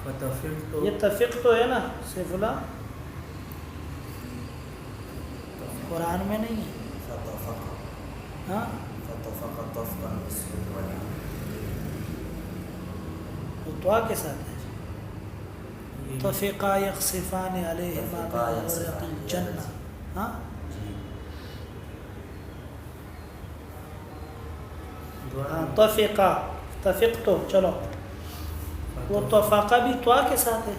یہ تفق تو ہے نا سیف اللہ، قرآن میں نہیں ہے. ہاں وہ تو کے ساتھ ہے. تفقا یخصفان علیہما من ورق الجنہ. ہاں تفقا تفق تو چلو وہ تفاقہ بھی تو کے ساتھ ہے.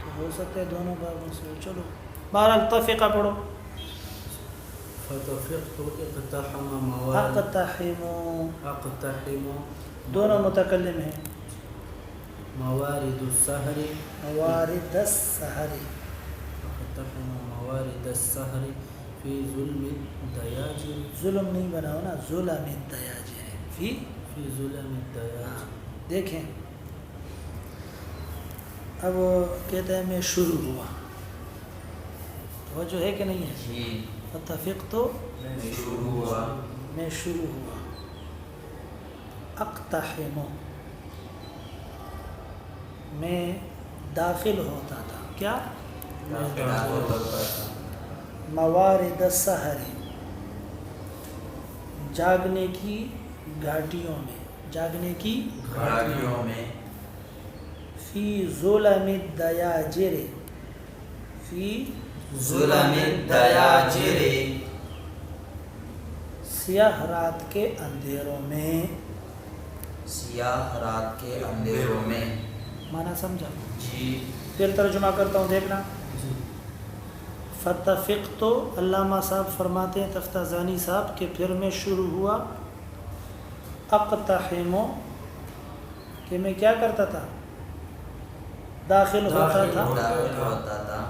تو ہو سکتا ہے دونوں بابوں سے. چلو بہرحال تفقہ پڑھو. فتفقت اقتحم اقتحم دونوں متکلم ہیں. موارد السحر موارد السحر اقتحم موارد السحر فی ظلم الدیاجر. ظلم نہیں بناؤ نا، ظلم الدیاجر فی ظلم الدیاجر. دیکھیں اب کہتے ہیں میں شروع ہوا، وہ جو ہے کہ نہیں ہے. فتفق تو میں شروع ہوا، میں شروع ہوا. اقتحم میں داخل ہوتا تھا. کیا؟ موارد السحر جاگنے کی گھاٹیوں میں، جاگنے کی گھاٹیوں میں. فی ظلم الدیاجر فی ظلم الدیاجر سیاہ رات کے اندھیروں میں. سیاہ رات کے اندھیروں میں. معنی سمجھا؟ جی. پھر ترجمہ کرتا ہوں دیکھنا. فتفق تو علامہ صاحب فرماتے ہیں تفتازانی صاحب کہ پھر میں شروع ہوا. اقتحمو کہ میں کیا کرتا تھا؟ داخل ہوتا تھا. داخل ہوتا تھا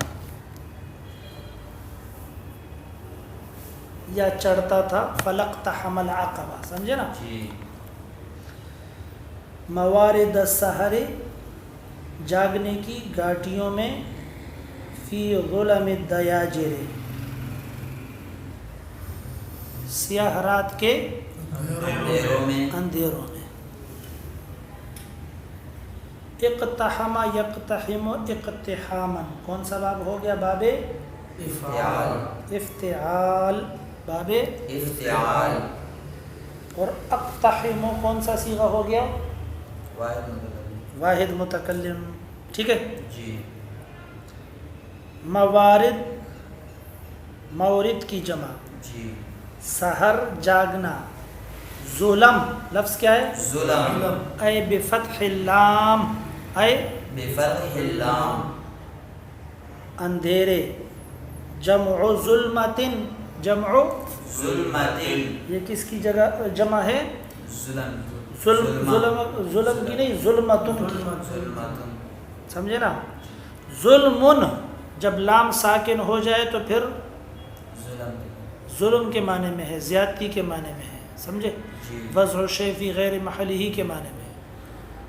یا چڑھتا تھا. فلقتحم العقبہ. سمجھے نا؟ جی. موارد السحر جاگنے کی گھاٹیوں میں. فی ظلم الدیاجر سیاہ رات کے اندھیروں میں. اندھیروں میں. اقتحم یقتحم اقتحاما کون سا باب ہو گیا؟ باب افتعال. افتعال باب افتعال. اور اقتحم کون سا صیغہ ہو گیا؟ واحد متکلم. ٹھیک ہے. جی. موارد مورد کی جمع. جی. سحر جاگنا. ظلم لفظ کیا ہے؟ ظلم. اے بفتح اللام اے بفتح اللام. اندھیرے. جمع ظلمت جمع ظلمت. یہ کس کی جگہ جمع ہے؟ ظلم. ظلم کی نہیں، ظلمتن کی. ظلمت. سمجھے نا؟ ظلمن جب لام ساکن ہو جائے تو پھر ظلم. ظلم کے معنی میں ہے، زیادتی کے معنی میں ہے. سمجھے؟ جی. وضع الشیء فی غیر محلہ کے معنی میں.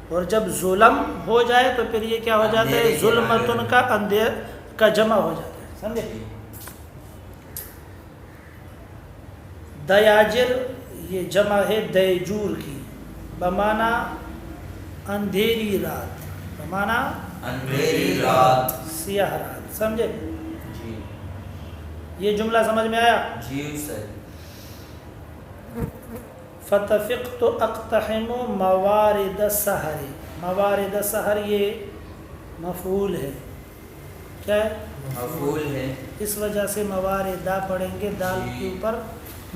اور جب ظلم ہو جائے تو پھر یہ کیا ہو جاتا ہے؟ اندھیرے کے ظلمتن معنی. کا اندھیر کا جمع ہو جاتا ہے. سمجھے؟ جی. دیاجر یہ جمع ہے دیجور کی، بمعنی اندھیری رات، بمعنی اندھیری رات. سیاہ رات. سمجھے؟ جی. یہ جملہ سمجھ میں آیا؟ جی سر. فتفقت اقتحم موارد السحر. موارد السحر یہ مفعول ہے. کیا ہے؟ مفعول ہے. اس وجہ سے مواردا پڑھیں گے، دال کے اوپر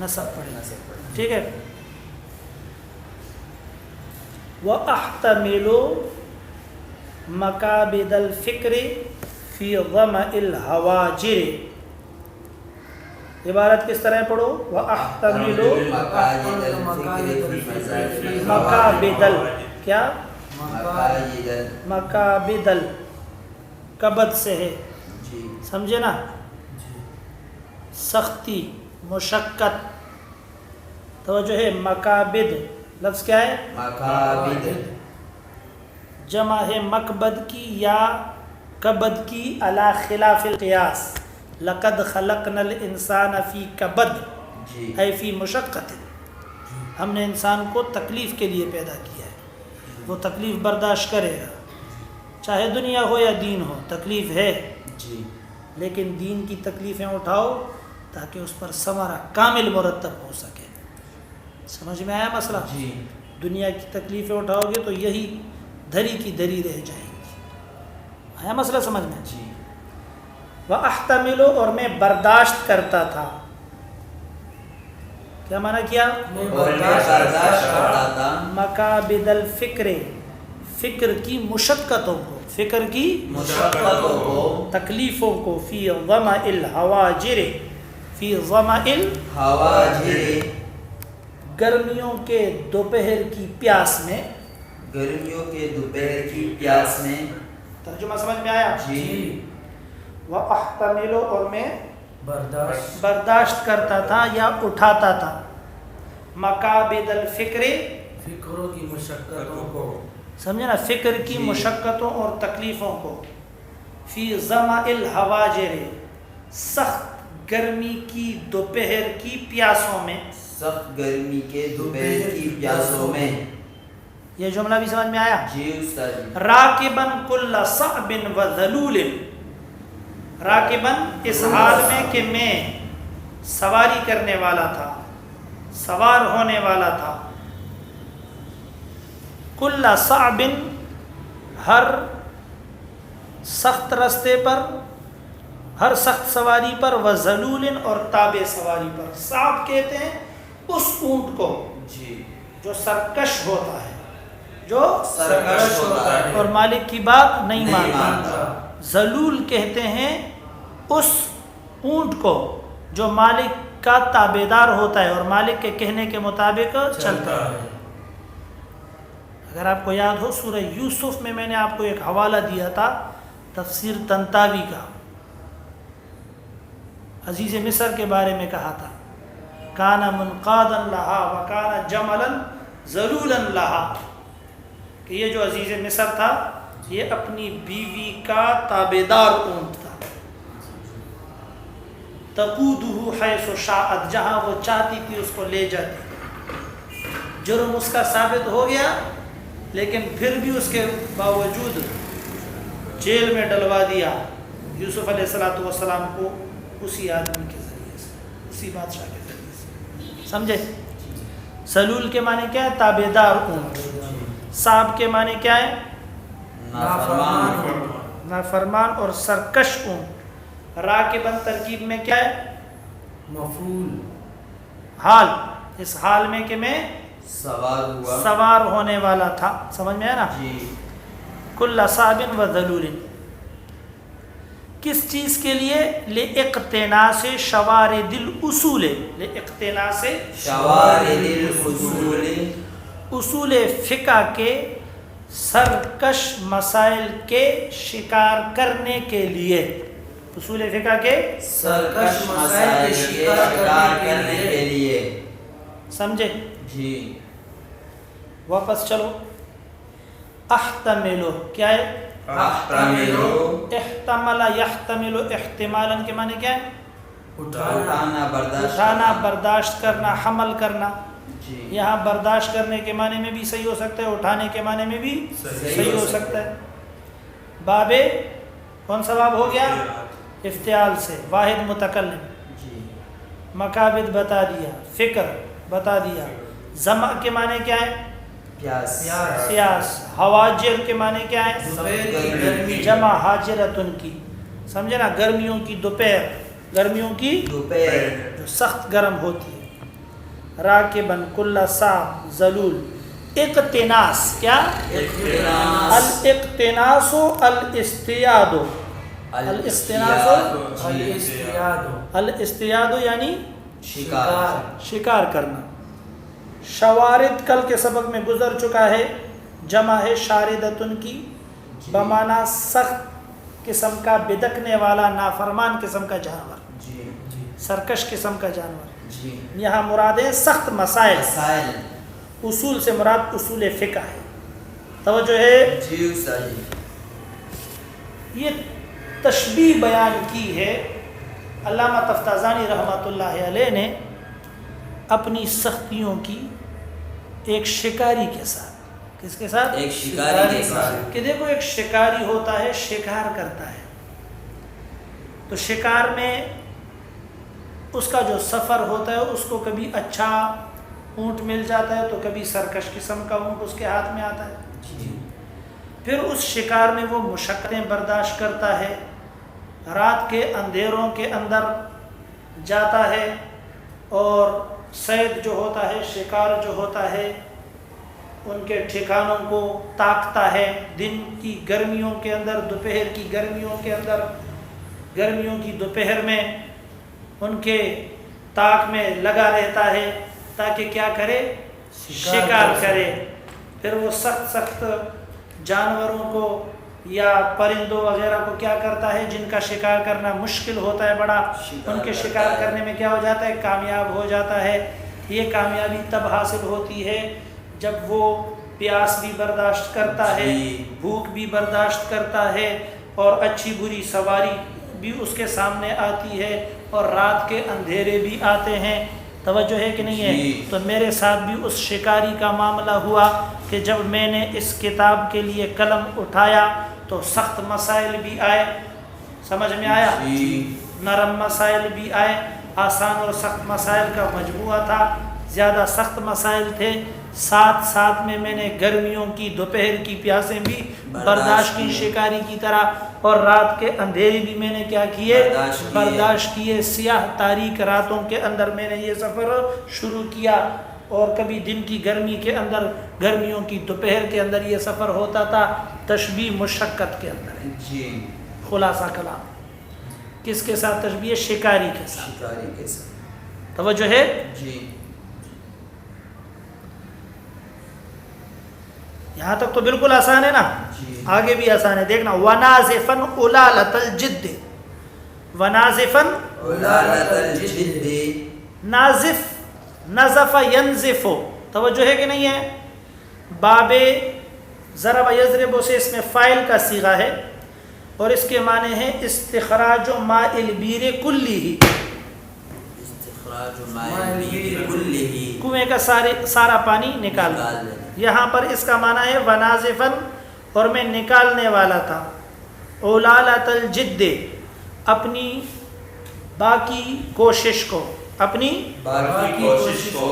نصب پڑھیں گے. ٹھیک ہے. وَأَحْتَمِلُ مَكَابِدَ الْفِكْرِ فِي ظَمَئِ الْحَوَاجِرِ. عبارت کس طرح پڑھو؟ وَأَحْتَمِلُ مَكَابِدَ کیا؟ مَكَابِدَ کبد سے ہے. جی. سمجھے نا؟ سختی، مشقت. توجہ ہے. مکابد لفظ کیا ہے؟ مکابد. جمع ہے مکبد کی یا کبد کی علی خلاف القیاس. لقد خلقنا الانسان فی کبد جی. اے فی مشقت. ہم نے انسان کو تکلیف کے لیے پیدا کیا ہے. وہ تکلیف برداشت کرے گا، چاہے دنیا ہو یا دین ہو، تکلیف ہے، جی لیکن دین کی تکلیفیں اٹھاؤ تاکہ اس پر ثمرہ کامل مرتب ہو سکے۔ سمجھ میں آیا مسئلہ؟ جی دنیا کی تکلیفیں اٹھاؤ گے تو یہی دھری کی دھری رہ جائیں گی۔ آیا مسئلہ سمجھ میں؟ جی وَأَحْتَمِلُ اور میں برداشت کرتا تھا۔ کیا معنی کیا؟ اور میں برداشت کرتا تھا مکابد الفکر، فکر کی مشقتوں کو، فکر کی مشقتوں کو، تکلیفوں کو، فی ظمأ الحواجر، فی ظمأ حواجر گرمیوں کے دوپہر کی پیاس میں۔ گرمیوں کے دوپہر کی پیاس میں۔ ترجمہ سمجھ میں آیا؟ جی وَأَحْتَمِلُ اور میں برداشت برداشت کرتا تھا یا اٹھاتا تھا، مکابد الفکر، فکروں کی مشقتوں کو، سمجھے نا، فکر کی جی۔ مشقتوں اور تکلیفوں کو، فی ظمأ الحواجر سخت گرمی کی دوپہر کی پیاسوں میں۔ سخت گرمی کے دوپہر کی پیاسوں میں۔ یہ جملہ بھی سمجھ میں آیا؟ جی استاد جی۔ راکباً کل صعب و ذلول، راکباً اس حال میں کہ میں سواری کرنے والا تھا، سوار ہونے والا تھا، کل صعب ہر سخت رستے پر، ہر سخت سواری پر، و ذلول اور تابع سواری پر۔ صعب کہتے ہیں اس اونٹ کو جی جو سرکش ہوتا ہے، جو سرکش ہوتا ہے اور مالک کی بات نہیں نہیں مانتا۔ مانتا۔ ذلول کہتے ہیں اس اونٹ کو جو مالک کا تابعدار ہوتا ہے اور مالک کے کہنے کے مطابق چلتا ہے۔ اگر آپ کو یاد ہو سورہ یوسف میں نے آپ کو ایک حوالہ دیا تھا تفسیر طنطاوی کا، عزیز مصر کے بارے میں کہا تھا، کان منقادا لہا وکان جملا ذلولا لہا، کہ یہ جو عزیز مصر تھا یہ اپنی بیوی کا تابعدار اونٹ تھا، تقودہ حیث شاءت، جہاں وہ چاہتی تھی اس کو لے جاتی۔ جرم اس کا ثابت ہو گیا لیکن پھر بھی اس کے باوجود جیل میں ڈلوا دیا یوسف علیہ السلام کو، اسی آدمی کے ذریعے سے، اسی بادشاہ کے ذریعے سے۔ سمجھے؟ ذلول کے معنی کیا ہے؟ تابعدار اونٹ۔ صعب کے معنی کیا ہے؟ نافرمان۔ نافرمان اور سرکش اونٹ۔ راکباً ترکیب میں کیا ہے؟ مفعول، حال، اس حال میں کہ میں سوار ہوا۔ سوار ہونے والا تھا۔ سمجھ میں ہے نا؟ جی کل صعب و ذلول، کس چیز کے لیے؟ لاقتناص شوارد الاصول، لاقتناص شوارد الاصول، اصول فقہ کے سرکش مسائل کے شکار کرنے کے لیے، اصول فقہ کے سرکش مسائل کے شکار کرنے کے لیے۔ سمجھے؟ جی واپس چلو۔ احتملو کیا ہے؟ احتملو، احتمل یحتمل احتمالا کے معنی کیا ہے؟ اٹھانا برداشت اٹھانا، برداشت کرنا، حمل کرنا۔ جی یہاں برداشت کرنے کے معنی میں بھی صحیح ہو سکتا ہے، اٹھانے کے معنی میں بھی صحیح ہو سکتا ہے۔ باب کون سا باب ہو گیا؟ افتعال سے، واحد متکلم۔ جی مکابد بتا دیا، فکر بتا دیا، ظمأ کے معنی کیا ہے؟ پیاس۔ پیاس۔ حواجر کے معنی کیا ہے؟ دوپہر کی گرمی، جمع حاجرتن کی، سمجھے نا، گرمیوں کی دوپہر، گرمیوں کی دوپہر، جو سخت گرم ہوتی ہے۔ راکباً کل صعب ذلول، اقتناص کیا؟ اقتناص، الاقتناص الاستیاد، الاستناص الاستیاد، الاستیاد یعنی شکار۔ شکار کرنا۔ شوارد کل کے سبق میں گزر چکا ہے، جمع ہے شاردتن کی، بمانا سخت قسم کا، بدکنے والا، نافرمان قسم کا جانور، جی سرکش قسم کا جانور۔ جی یہاں مراد ہے سخت مسائل، مسائل۔ اصول سے مراد اصول فقہ ہے۔ توجہ ہے؟ جی استاد جی۔ یہ تشبیہ بیان کی ہے علامہ تفتازانی رحمۃ اللہ علیہ نے اپنی سختیوں کی ایک شکاری کے ساتھ۔ کس کے ساتھ؟ ایک شکاری کے ساتھ. کہ دیکھو ایک شکاری ہوتا ہے، شکار کرتا ہے، تو شکار میں اس کا جو سفر ہوتا ہے اس کو کبھی اچھا اونٹ مل جاتا ہے تو کبھی سرکش قسم کا اونٹ اس کے ہاتھ میں آتا ہے. پھر اس شکار میں وہ مشقتیں برداشت کرتا ہے، رات کے اندھیروں کے اندر جاتا ہے اور صید جو ہوتا ہے، شکار جو ہوتا ہے، ان کے ٹھکانوں کو تاکتا ہے. دن کی گرمیوں کے اندر، دوپہر کی گرمیوں کے اندر، گرمیوں کی دوپہر میں ان کے تاک میں لگا رہتا ہے تاکہ کیا کرے؟ شکار کرے. پھر وہ سخت جانوروں کو یا پرندوں وغیرہ کو کیا کرتا ہے جن کا شکار کرنا مشکل ہوتا ہے بڑا، ان کے شکار کرنے میں کیا ہو جاتا ہے؟ کامیاب ہو جاتا ہے. یہ کامیابی تب حاصل ہوتی ہے جب وہ پیاس بھی برداشت کرتا ہے، بھوک بھی برداشت کرتا ہے، اور اچھی بری سواری بھی اس کے سامنے آتی ہے، اور رات کے اندھیرے بھی آتے ہیں. توجہ ہے کہ نہیں ہے؟ تو میرے ساتھ بھی اس شکاری کا معاملہ ہوا کہ جب میں نے اس کتاب کے لیے قلم اٹھایا تو سخت مسائل بھی آئے، سمجھ میں آیا؟ نرم مسائل بھی آئے، آسان اور سخت مسائل کا مجموعہ تھا. زیادہ سخت مسائل تھے، ساتھ میں نے گرمیوں کی دوپہر کی پیاسیں بھی برداشت کی شکاری کی طرح، اور رات کے اندھیرے بھی میں نے کیا کیے؟ برداشت کیے. سیاہ تاریک راتوں کے اندر میں نے یہ سفر شروع کیا، اور کبھی دن کی گرمی کے اندر، گرمیوں کی دوپہر کے اندر یہ سفر ہوتا تھا. تشبیہ مشقت کے اندر ہے. خلاصہ کلام کس کے ساتھ تشبیہ؟ شکاری کے ساتھ. توجہ ہے؟ یہاں تک تو بالکل آسان ہے نا؟ آگے بھی آسان ہے، دیکھنا. وَنَازِفًا أُولَالَةَ الْجِدِّ. وَنَازِفًا نازف، نزف ینزف. توجہ ہے کہ نہیں ہے؟ باب ضرب یضرب سے اس میں فاعل کا صیغہ ہے، اور اس کے معنی ہے استخراج ماء البیر کلیہ. کنویں کا سارا پانی نکال. یہاں پر اس کا معنی ہے ونازفن، اور میں نکالنے والا تھا. اولالۃ الجد، اپنی باقی کوشش کو، اپنی باقی کوشش کو.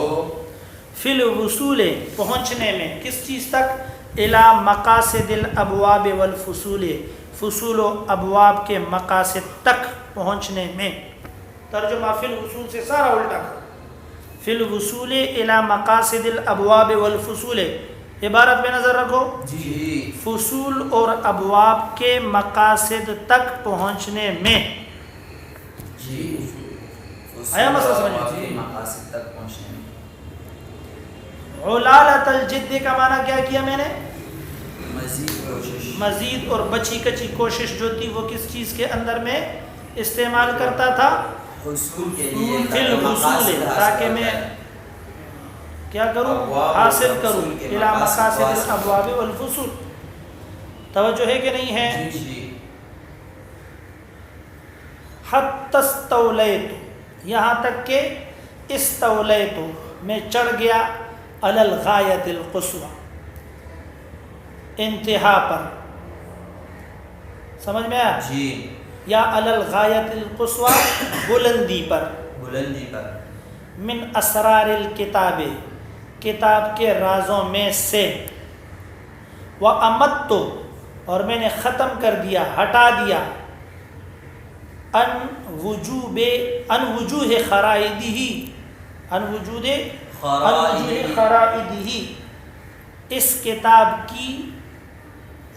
فی الوصول، پہنچنے میں، کس چیز تک؟ الی مقاصد الابواب والفصول، فصول و ابواب کے مقاصد تک پہنچنے میں. ترجمہ فی الوصول سے سارا الٹا کرو. فی الوصول الی مقاصد الابواب والفصول، عبارت پہ نظر رکھو. فصول اور ابواب کے مقاصد تک پہنچنے میں. آیا مسئلہ سمجھ میں؟ مقاصد تک پہنچنے میں. علالۃ الجد کا معنی کیا کیا میں نے؟ مزید کوشش. مزید اور بچی کچی کوشش جو تھی وہ کس چیز کے اندر میں استعمال کرتا تھا؟ حصول کے لیے، فی الوصول، تاکہ میں کیا کروں؟ حاصل کروں. الی مقاصد الابواب والفصول. توجہ ہے کہ نہیں ہے؟ حتی استولیت، یہاں تک کہ استولیت، میں چڑھ گیا، علی الغایۃ القصوی، انتہا پر. سمجھ میں آیا؟ یا علی الغایۃ القصوی، بلندی پر. من اسرار الکتاب، کتاب کے رازوں میں سے. وَأَمَدْتُ، اور میں نے ختم کر دیا، ہٹا دیا، ان وجوہ خرائدہ، اس کتاب کی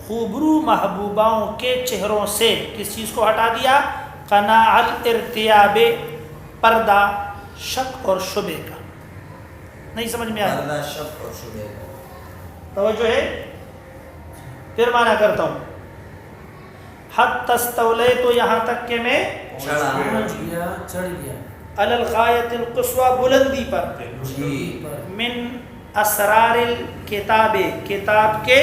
خوبرو محبوباؤں کے چہروں سے. کس چیز کو ہٹا دیا؟ قناع الارتیاب، پردہ شک اور شبہ کا. نہیں سمجھ میں آیا؟ پردہ شک اور شبہ کا. توجہ ہے؟ پھر معنی کرتا ہوں. حتی استولیت، تو یہاں تک کہ میں چڑھ گیا علی الغایۃ القصوی، بلندی پر. من اسرار الکتاب، کتاب کے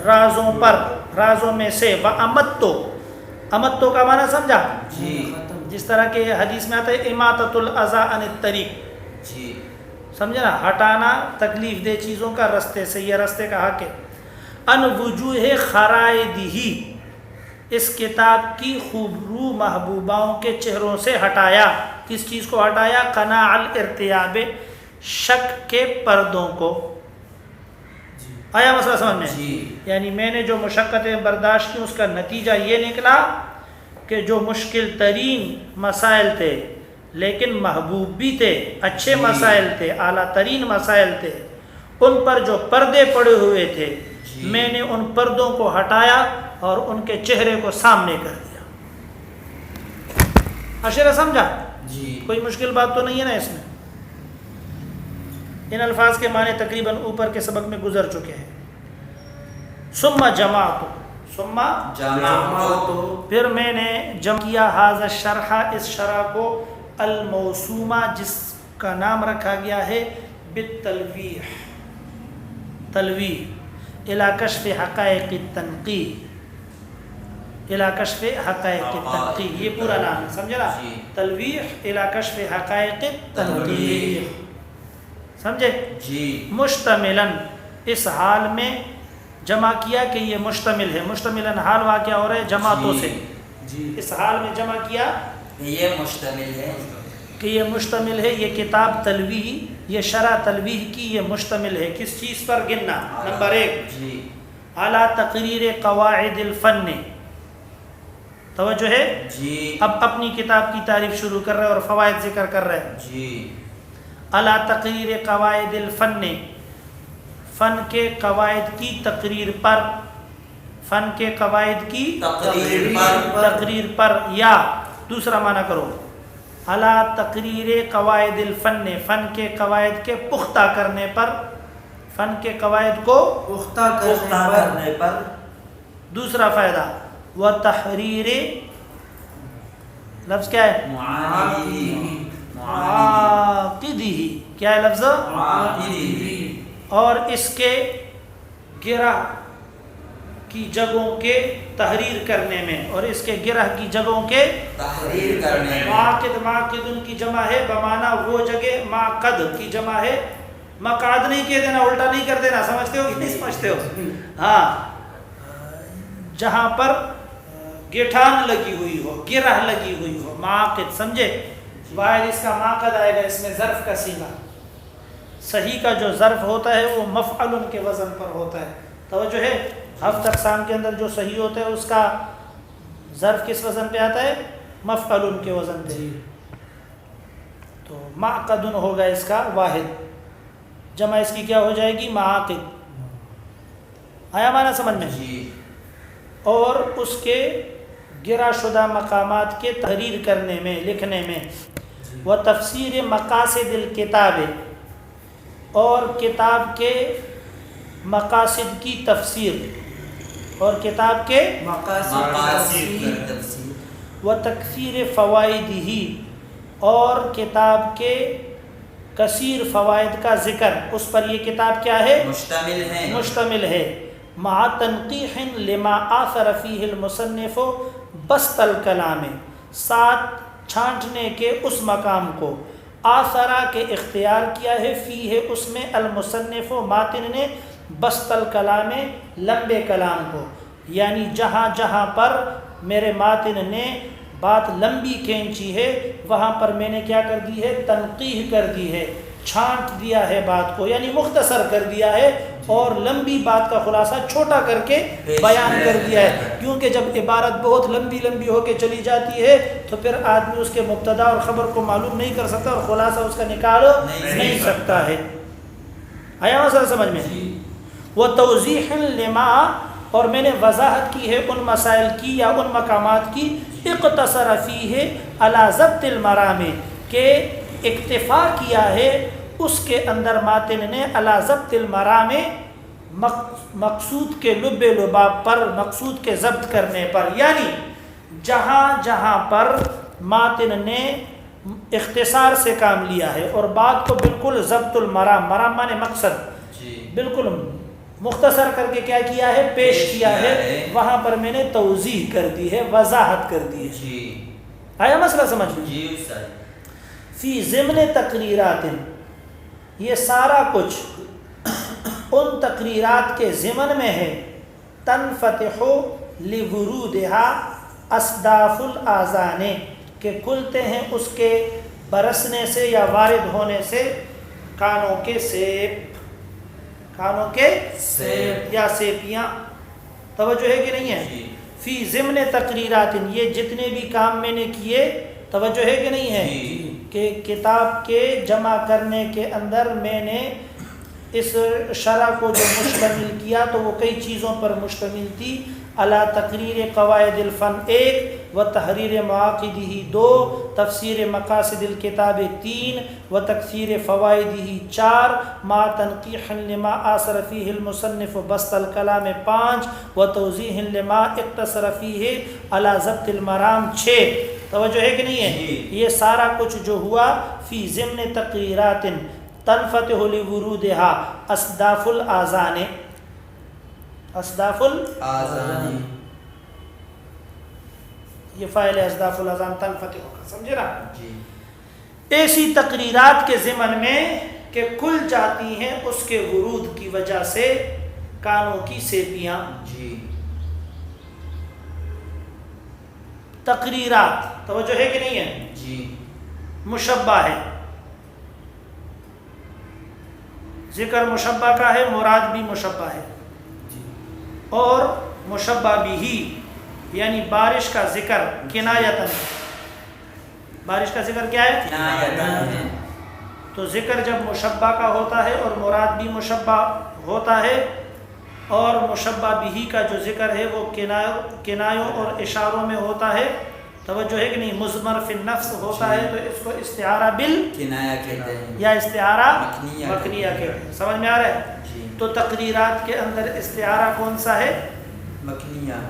رازوں پر، رازوں میں سے. وَأَمَدْتُ، امدتو کا معنی سمجھا؟ جس طرح کہ حدیث میں آتا ہے اماطۃ الاذی عن الطریق. سمجھا نا، ہٹانا تکلیف دہ چیزوں کا رستے سے، یہ رستے کا حق ہے۔ ان وجوہ خرائدہ، اس کتاب کی خوبرو محبوباؤں کے چہروں سے ہٹایا۔ کس چیز کو ہٹایا؟ قناع الارتیاب، شک کے پردوں کو۔ آیا مسئلہ سمجھ میں؟ جی یعنی میں نے جو مشقتیں برداشت کی اس کا نتیجہ یہ نکلا کہ جو مشکل ترین مسائل تھے لیکن محبوب بھی تھے، اچھے مسائل تھے، اعلیٰ ترین مسائل تھے، ان پر جو پردے پڑے ہوئے تھے میں نے ان پردوں کو ہٹایا اور ان کے چہرے کو سامنے کر دیا۔ اشرا سمجھا؟ جی کوئی مشکل بات تو نہیں ہے نا اس میں؟ ان الفاظ کے معنی تقریباً اوپر کے سبق میں گزر چکے ہیں۔ ثم جمعت، ثم جمعت، پھر میں نے جمع کیا ھذا الشرح، اس شرح کو، الموسومہ جس کا نام رکھا گیا ہے بالتلویح، تلویح الی کشف حقائق التنقیح، الی کشف حقائق التنقیح، یہ پورا نام ہے، سمجھا نا؟ جی تلویح الی کشف حقائق التنقیح، سمجھے؟ جی مشتملاً، اس حال میں جمع کیا کہ یہ مشتمل ہے، مشتملاً حال واقعہ ہو رہا ہے جماعتوں سے، جی اس حال میں جمع کیا یہ مشتمل ہے کہ یہ مشتمل ہے، یہ کتاب تلویح، یہ شرح تلویح کی یہ مشتمل ہے، کس چیز پر گننا؟ نمبر 1 جی اعلیٰ تقریر قواعد الفن، توجہ ہے؟ جی اب اپنی کتاب کی تعریف شروع کر رہے اور فوائد ذکر کر رہے ہیں۔ جی اعلیٰ تقریر قواعد الفن، فن کے قواعد کی تقریر پر، فن کے قواعد کی تقریر پر، یا دوسرا معنی کرو، اعلیٰ تقریر قواعد الفن، فن کے قواعد کے پختہ کرنے پر، فن کے قواعد کو پختہ کرنے پر۔ دوسرا فائدہ، و تحریر، لفظ کیا ہے؟ معاندی، عاقدہ، کیا ہے لفظ؟ معاندی، اور اس کے گرہ کی جگہوں کے تحریر کرنے میں، اور اس کے گرہ کی جگہوں کے تحریر کرنے میں۔ معاقد، معاقد ان کی جمع ہے بمانا وہ جگہ، معقد کی جمع ہے، مقعد نہیں کہہ دینا، الٹا نہیں کر دینا، سمجھتے ہو کہ نہیں سمجھتے ہو؟ ہاں، جہاں پر گٹھان لگی ہوئی ہو، گرہ لگی ہوئی ہو، معاقد، سمجھے؟ واحد اس کا معقد آئے گا، اس میں ظرف کا صیغہ، صحیح کا جو ظرف ہوتا ہے وہ مفعل کے وزن پر ہوتا ہے، توجہ ہے؟ ہفت اقسام کے اندر جو صحیح ہوتا ہے اس کا ظرف کس وزن پہ آتا ہے؟ مفعل کے وزن پہ، تو معقد ہوگا اس کا واحد، جمع اس کی کیا ہو جائے گی؟ معاقد۔ آیا معنی سمجھ میں؟ جی اور اس کے گرہ شدہ مقامات کے تحریر کرنے میں، لکھنے میں، وہ تفسیر مقاصد الکتاب، اور کتاب کے مقاصد کی تفسیر، اور کتاب کے مقاصد کا تفسیر، و تکثیر فوائدہ، اور کتاب کے کثیر فوائد کا ذکر، اس پر یہ کتاب کیا ہے؟ مشتمل ہے، مشتمل ہے، مع تنقیح لما آثر فیہ المصنف بسط الکلام، ساتھ چھانٹنے کے اس مقام کو آثرہ کے اختیار کیا ہے، فیہ اس میں، المصنف ماتن نے، بسط الکلام لمبے کلام کو، یعنی جہاں جہاں پر میرے ماتن نے بات لمبی کھینچی ہے وہاں پر میں نے کیا کر دی ہے؟ تنقیح کر دی ہے، چھانٹ دیا ہے بات کو، یعنی مختصر کر دیا ہے، اور لمبی بات کا خلاصہ چھوٹا کر کے بیان کر دیا ہے، کیونکہ جب عبارت بہت لمبی لمبی ہو کے چلی جاتی ہے تو پھر آدمی اس کے مبتدا اور خبر کو معلوم نہیں کر سکتا اور خلاصہ اس کا نکال نہیں سکتا ہے۔ آیا مسئلہ سمجھ میں؟ وہ توضیح لما، اور میں نے وضاحت کی ہے ان مسائل کی یا ان مقامات کی، اقتصر فیہ علی ضبط المرام، کہ اکتفا کیا ہے اس کے اندر ماتن نے، علی ضبط المرام، مقصود کے لب لباب پر، مقصود کے ضبط کرنے پر، یعنی جہاں جہاں پر ماتن نے اختصار سے کام لیا ہے اور بات کو بالکل ضبط المرام، مرام مانے مقصد، بالکل مختصر کر کے کیا کیا ہے؟ پیش کیا ہے، وہاں پر میں نے توضیح کر دی ہے، وضاحت کر دی ہے۔ جی آیا مسئلہ سمجھ میں؟ جی استاد۔ فی ضمن تقریرات، یہ سارا کچھ ان تقریرات کے ضمن میں ہے تنفتح لورودها اصداف الاذان کہ کھلتے ہیں اس کے برسنے سے یا وارد ہونے سے کانوں کے سیپ، کانوں کے سیپ یا سیپیاں. توجہ ہے کہ نہیں ہے؟ جی. فی ضمن تقریرات، یہ جتنے بھی کام میں نے کیے، توجہ ہے کہ نہیں ہے؟ جی. کہ کتاب کے جمع کرنے کے اندر میں نے اس شرح کو جو مشتمل کیا تو وہ کئی چیزوں پر مشتمل تھی. علی تقریر قواعد الفن 1 و تحریر مواقعہ 2، تفسیر مقاصد الکتاب 3 و تکثیر فوائدہ 4، ما تنقیح لما آثر فیہ المصنف بسط الکلام 5 و توضیح لما اقتصر فیہ علی ضبط المرام 6. توجہ ہے کہ نہیں ہے؟ یہ سارا کچھ جو ہوا فی ضمن تقریرات تنفتح لورودها اصداف الاذان، اصداف آذان یہ فاعل اصداف الاذان تنفتح ہوگا، سمجھے نا؟ جی. ایسی تقریرات کے ضمن میں کہ کھل جاتی ہیں اس کے ورود کی وجہ سے کانوں کی سیپیاں. جی. تقریرات توجہ ہے کہ نہیں ہے؟ جی. مشبہ ہے، ذکر مشبہ کا ہے، مراد بھی مشبہ ہے. اور مشبہ بھی یعنی بارش کا ذکر کنایتاً، بارش کا ذکر کیا ہے؟ کنایتاً. تو ذکر جب مشبہ کا ہوتا ہے اور مراد بھی مشبہ ہوتا ہے، اور مشبہ بھی کا جو ذکر ہے وہ کنایوں اور اشاروں میں ہوتا ہے. توجہ ہے کہ نہیں؟ مضمر فی النفس ہوتا ہے تو اس کو استعارہ کنایہ کہتے ہیں یا استعارہ مکنیہ مکنیہ کہتے ہیں. سمجھ میں آ رہا ہے؟ جی. تو تقریرات کے اندر استعارہ کون سا ہے؟ مکنیہ.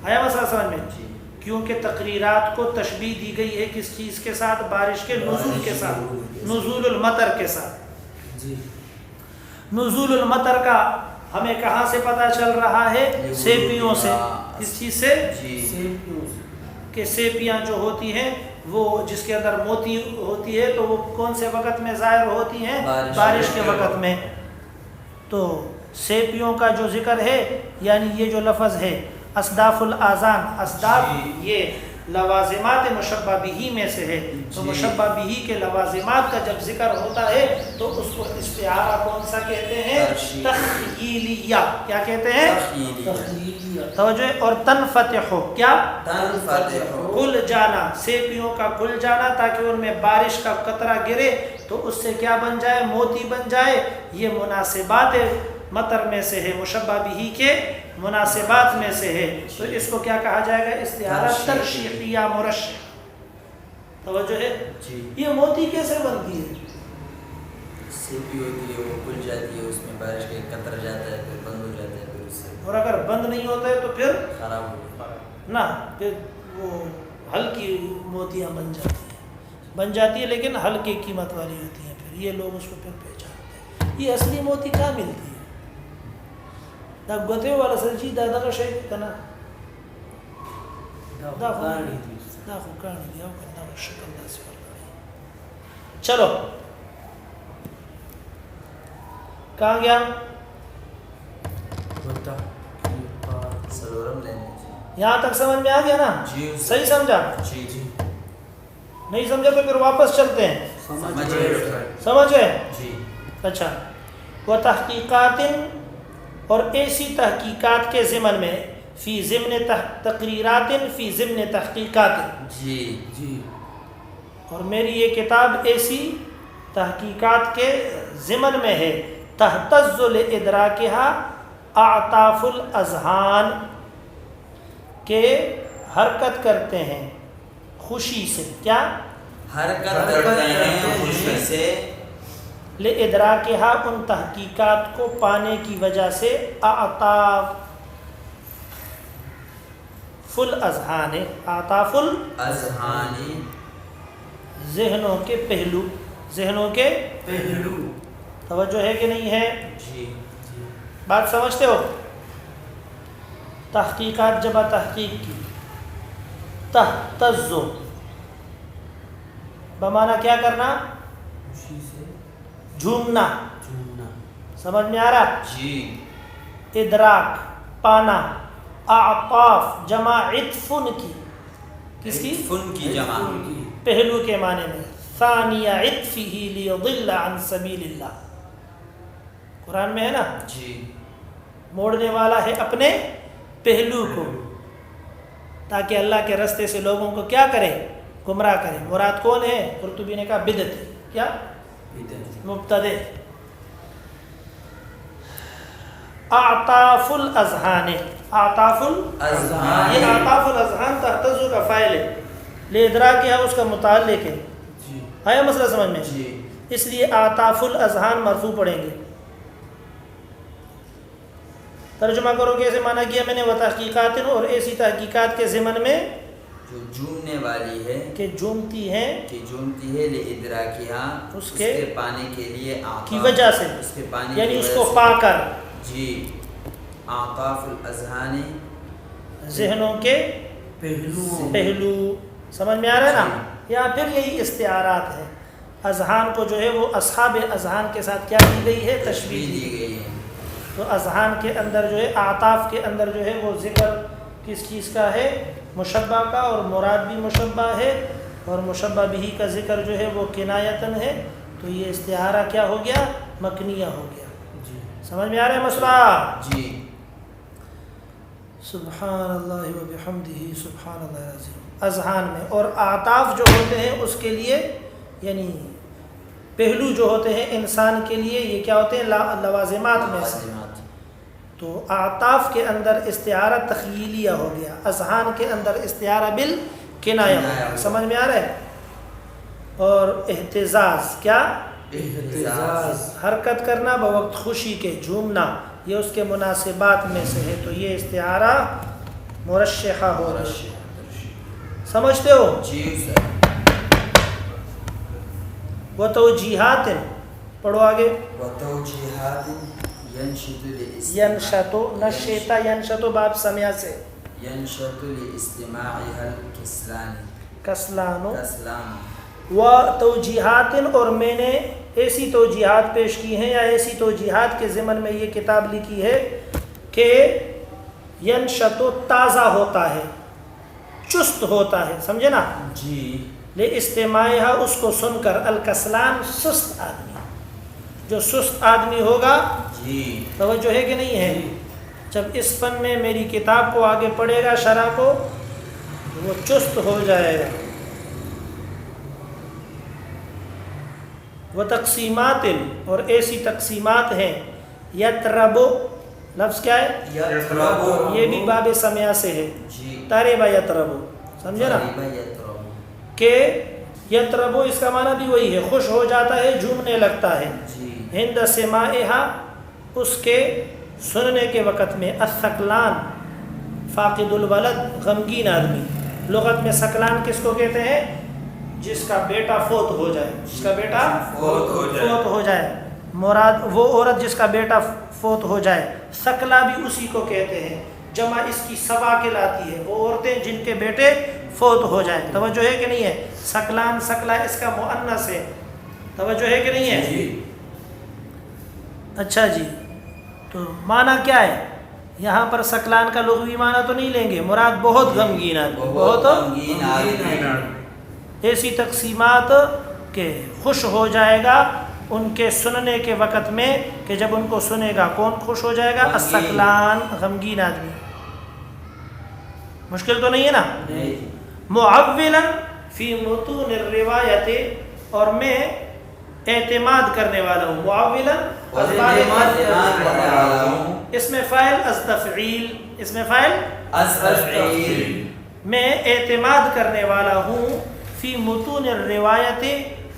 آیا مسئلہ سمجھ میں؟ جی. کیونکہ تقریرات کو تشبیہ دی گئی ہے کس چیز کے ساتھ؟ بارش کے نزول کے ساتھ، نزول المطر کے ساتھ. جی. نزول المطر کا ہمیں کہاں سے پتہ چل رہا ہے؟ سیپیوں سے. کس چیز سے؟ جی. کہ سیپیاں جو ہوتی ہیں وہ جس کے اندر موتی ہوتی ہے تو وہ کون سے وقت میں ظاہر ہوتی ہیں؟ بارش کے وقت میں. تو سیپیوں کا جو ذکر ہے یعنی یہ جو لفظ ہے اصداف الاذان، اصداف یہ لوازمات مشبہ بھی میں سے ہے. تو مشبہ بھی کے لوازمات کا جب ذکر ہوتا ہے تو اس کو استعارہ کون سا کہتے ہیں؟ تخیلیہ. کیا کہتے ہیں؟ تخلیلیہ. توجہ. اور تنفتح کیا؟ تنفتح. کھل جانا، سیپیوں کا کھل جانا تاکہ ان میں بارش کا قطرہ گرے تو اس سے کیا بن جائے؟ موتی بن جائے. یہ مناسبات مطر میں سے ہے، مشبہ بھی کے مناسبات میں سے ہے. تو اس کو کیا کہا جائے گا؟ استعارہ ترشیحیہ مرشح. توجہ ہے؟ جی. یہ موتی کیسے بنتی ہے؟ سیپی ہوتی ہے وہ کھل جاتی ہے، اس میں بارش کا قطر جاتا ہے پھر بند ہو جاتا ہے، پھر اس سے اور اگر بند نہیں ہوتا ہے تو پھر خراب ہو جاتا ہے. نہ پھر وہ ہلکی موتیاں بن جاتی ہے لیکن ہلکے قیمت والی ہوتی ہیں. پھر یہ لوگ اس کو پھر پہچانتے ہیں. یہ اصلی موتی کہاں ملتی ہے؟ دا گتے والا سرجی دادا کا شے کنا دا خوانی دیا کرنا شکل دا سے. چلو کہاں گیا؟ سلورم لینے. یہاں تک سمجھ میں آ گیا نا؟ جی. صحیح سمجھا؟ جی. جی. نہیں سمجھا تو پھر واپس چلتے ہیں. سمجھ گئے؟ جی. اچھا. وہ تحقیقات اور ایسی تحقیقات کے ضمن میں فی ضمن تقریرات فی ضمن تحقیقات. جی. جی. اور میری یہ کتاب ایسی تحقیقات کے ضمن میں ہے. تہتز لادراکہا اعطاف الاذہان کہ حرکت کرتے ہیں خوشی سے. کیا حرکت کرتے ہیں خوشی سے؟ لادراکہا ان تحقیقات کو پانے کی وجہ سے اعطاف الاذہان، اعطاف الاذہان ذہنوں کے پہلو، ذہنوں کے پہلو. توجہ ہے کہ نہیں ہے؟ جی. بات سمجھتے ہو؟ تحقیقات جب تحقیق کی، تہتز بمعنی کیا کرنا؟ خوشی سے. جھومنا، جھومنا، سمجھ میں آ رہا؟ جی ادراک پانا، اعطاف جمع عطفن کی، کس کی؟ فن کی جمع، پہلو کے معنی میں، ثانی عطفہ لیضل عن سبیل اللہ، قرآن میں ہے نا، جی موڑنے والا ہے اپنے پہلو کو تاکہ اللہ کے رستے سے لوگوں کو کیا کرے؟ گمراہ کرے۔ مراد کون ہے؟ قرطبی نے کہا بدعتی، کیا؟ مبتدع۔ اعطاف الاذہان، اعطاف اذہان، یہ اعطاف الاذہان تحتزو کا فاعل ہے، لے ادراک کیا اس کا متعلق ہے، جی آیا مسئلہ سمجھ میں؟ جی اس لیے اعطاف الاذہان مرفوع پڑھیں گے۔ ترجمہ کرو کیسے معنی کیا میں نے؟ و تحقیقات، اور ایسی تحقیقات کے ضمن میں جو جھومنے والی ہے، کہ جھومتی ہیں کہ جھومتی ہے لادراکہا، اس اس کے کے پانے کے لیے، کی وجہ سے، اس کے پانے یعنی کی اس وجہ کو سے۔ پا کر، جی اعطاف الاذہان، ذہنوں کے پہلوؤں، پہلو، سمجھ میں آ رہا ہے نا؟ یا پھر یہی استعارات ہے، اذہان کو جو ہے وہ اصحاب اذہان کے ساتھ کیا دی گئی ہے؟ تشبیہ دی دی گئی ہے۔ گئی ہے۔ تو اذہان کے اندر جو ہے، اعطاف کے اندر جو ہے وہ ذکر کس چیز کا ہے؟ مشبہ کا، اور مراد بھی مشبہ ہے، اور مشبہ بھی کا ذکر جو ہے وہ کنایتن ہے، تو یہ استعارہ کیا ہو گیا؟ مکنیہ ہو گیا۔ جی سمجھ میں آ رہا ہے مسئلہ؟ جی سبحان اللہ و بحمدہ سبحان اللہ العظیم۔ اذہان میں، اور اعطاف جو ہوتے ہیں اس کے لیے، یعنی پہلو جو ہوتے ہیں انسان کے لیے، یہ کیا ہوتے ہیں؟ لوازمات میں سے۔ لوازمات۔ تو اعطاف کے اندر استعارہ تخیلیہ ہو گیا، اذہان کے اندر استعارہ بالکنایہ ہو گیا۔ سمجھ میں آ رہا ہے؟ اور اہتزاز، کیا؟ احتجاج، حرکت کرنا بوقت خوشی کے، جھومنا، یہ اس کے مناسبات میں سے ہے، تو یہ استعارہ مرشحہ ہو گئی۔ سمجھتے ہو؟ جی سر۔ وتوجیہات، پڑھو آگے۔ وتوجیہات ینشط ینشتو، نشیتا ینشتو باب سمیا سے، ینشط لاستماعها الکسلان، کسلانو، کسلان۔ و توجیحات، اور میں نے ایسی توجیحات پیش کی ہیں، یا ایسی توجیحات کے ضمن میں یہ کتاب لکھی ہے کہ ینشتو تازہ ہوتا ہے، چست ہوتا ہے، سمجھے نا؟ جی لے استماعہ، اس کو سن کر، الکسلان، سست آدمی، جو سست آدمی ہوگا، جی توجہ ہے کہ نہیں ہے؟ جب اس فن میں میری کتاب کو آگے پڑھے گا، شرح کو، وہ چست ہو جائے گا۔ وہ تقسیمات، اور ایسی تقسیمات ہیں، یتربو، لفظ کیا ہے؟ یتربو، یہ بھی باب سمیا سے ہے، جی تربا یتربو، سمجھے نا؟ غریبہ یتربو، کہ یتربو اس کا معنی بھی وہی ہے، خوش ہو جاتا ہے، جھومنے لگتا ہے۔ جی ہند سماعہا، اس کے سننے کے وقت میں، الثقلان، فاقد الولد، غمگین آدمی۔ لغت میں ثقلان کس کو کہتے ہیں؟ جس کا بیٹا فوت ہو جائے، جس کا بیٹا فوت ہو جائے۔ مراد وہ عورت جس کا بیٹا فوت ہو جائے۔ ثقلہ بھی اسی کو کہتے ہیں، جمع اس کی سبا کے لاتی ہے، وہ عورتیں جن کے بیٹے فوت ہو جائیں۔ توجہ ہے کہ نہیں ہے؟ ثقلان، ثقلہ اس کا مؤنث ہے، توجہ ہے کہ نہیں ہے؟ جی اچھا جی، تو معنی کیا ہے؟ یہاں پر ثقلان کا لغوی معنی تو نہیں لیں گے، مراد بہت غمگین آدمی، بہت بہت غمگین آدمی۔ ایسی تقسیمات کہ خوش ہو جائے گا ان کے سننے کے وقت میں، کہ جب ان کو سنے گا کون خوش ہو جائے گا؟ الثقلان، غمگین آدمی۔ مشکل تو نہیں ہے نا؟ معولا فی متون الروایت، اور میں اعتماد کرنے والا ہوں، معولا اس میں فاعل استفعیل، اس میں فاعل استفعیل، میں اعتماد کرنے والا ہوں، فی متون الروایت،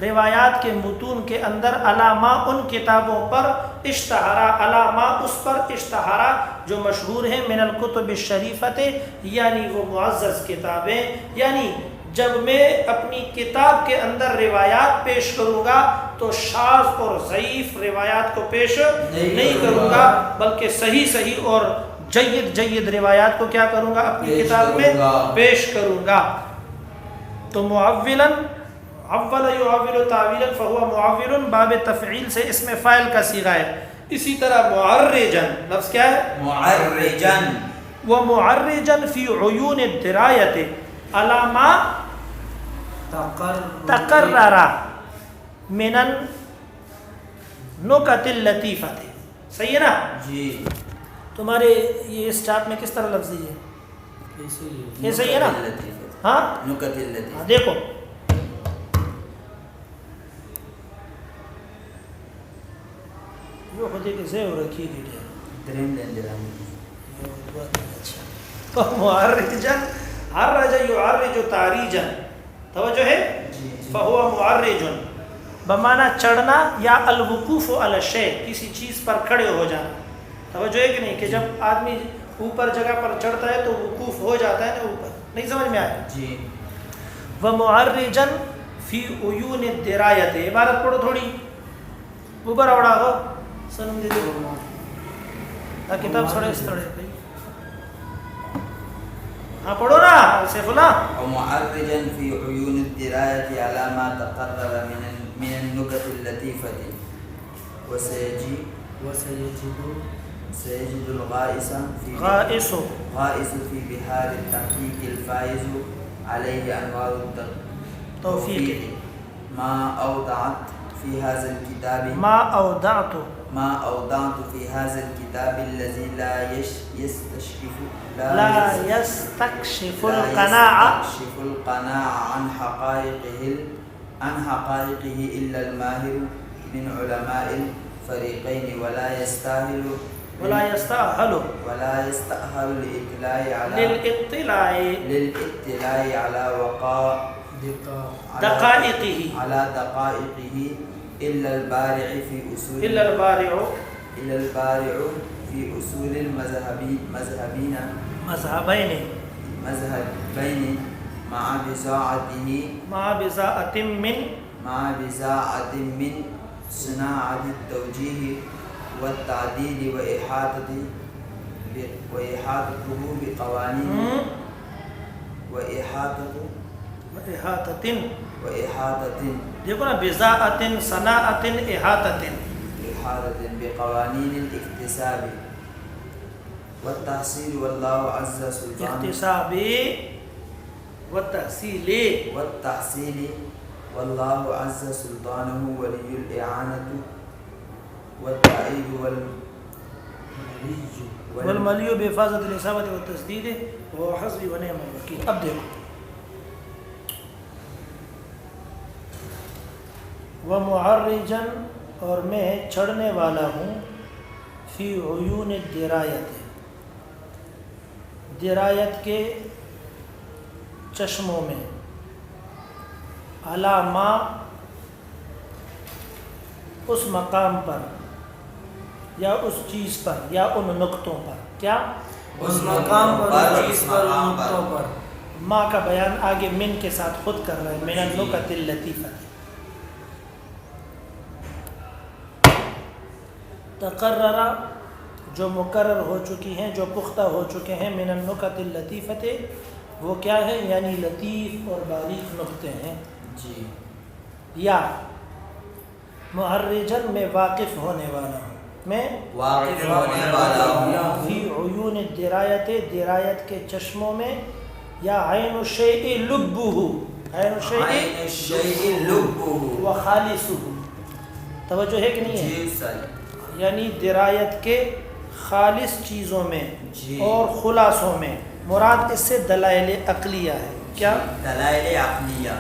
روایات کے متون کے اندر، علامہ ان کتابوں پر، اشتہارا، علامہ اس پر، اشتہارا جو مشہور ہیں، من الکتب الشریفت، یعنی وہ معزز کتابیں، یعنی جب میں اپنی کتاب کے اندر روایات پیش کروں گا تو شاذ اور ضعیف روایات کو پیش نہیں کروں گا، بلکہ صحیح صحیح اور جید روایات کو کیا کروں گا؟ اپنی کتاب میں پیش کروں گا۔ تو معولاً اول یعول تعویلا فهو معول باب تفعیل سے اسم فاعل کا صیغہ ہے. اسی طرح معرجن لفظ کیا ہے؟ معرجن. ومعرجا فی عیون الدرایت علامہ تقرر من النکت اللطیفۃ. صحیح ہے نا؟ جی. تمہارے یہ اس چارٹ میں کس طرح لفظ ہے؟ یہ صحیح ہے نا؟ ہاں نکت اللطیفۃ. دیکھو یہ خود ایک زیو رکھی گئی ہے. دریم دین درام. معرجن عرج یعرج تعریجا. توجہ ہے؟ فهو معرج بمعنی چڑھنا یا الوقوف علی الشیء کسی چیز پر کھڑے ہو جانا. توجہ ہے کہ نہیں کہ جب آدمی اوپر جگہ پر چڑھتا ہے تو وقوف ہو جاتا ہے نا اوپر. نہیں سمجھ میں آیا؟ جی. ومعرجا فی عیون الدرایت. عبارت پڑھو تھوڑی اوپر اوڑا ہو سنم دے دو کتاب سڑے سڑے. ہاں پڑھو نا سیف اللہ. ومعرجا فی عیون الدرایت علی ما تقرر من النکت اللطیفۃ. سيجد الغائس في بحار التحقيق الفائز عليه أنوار التوفيق. ما أودعت في هذا الكتاب الذي لا يستكشف القناع عن حقائقه إلا الماهر من علماء الفريقين ولا يستأهل للاطلاع على دقائقه إلا البارع في أصول المذهبين مع بزاعة من صناعة التوجيه والتعديل وإحاطته بقوانين وإحاطة دیکھو نا بزاعة صناعة إحاطة بقوانين الاكتساب والتحصيل والله عز سلطانه والتحصيل والله عز سلطانه ولي الإعانة والتأييد والملي بحفاظة الإصابة والتسديد وهو حسبي ونعم الوكيل. اب دیکھو ومعرجا اور میں چڑھنے والا ہوں فی عیون الدرایت درایت کے چشموں میں علامہ اس مقام پر یا اس چیز پر یا ان نقطوں پر. کیا؟ اس مقام پر چیز پر نقطوں پر. ماں کا بیان آگے من کے ساتھ خود کر رہا ہے. من النکت اللطیفۃ. تقرر جو مقرر ہو چکی ہیں جو پختہ ہو چکے ہیں. من النکت اللطیفۃ وہ کیا ہے؟ یعنی لطیف اور باریک نقطے ہیں. جی. یا معرجن میں واقف ہونے والا ہوں. میں واقف ہونے والا ہوں فی عیون الدرایت درایت کے چشموں میں. یا عین الشیء لبہ وخالصہ. توجہ ہے کہ نہیں ہے؟ جی سر. یعنی درایت کے خالص چیزوں میں اور خلاصوں میں. مراد اس سے دلائل عقلیہ ہے. کیا؟ دلائل عقلیہ.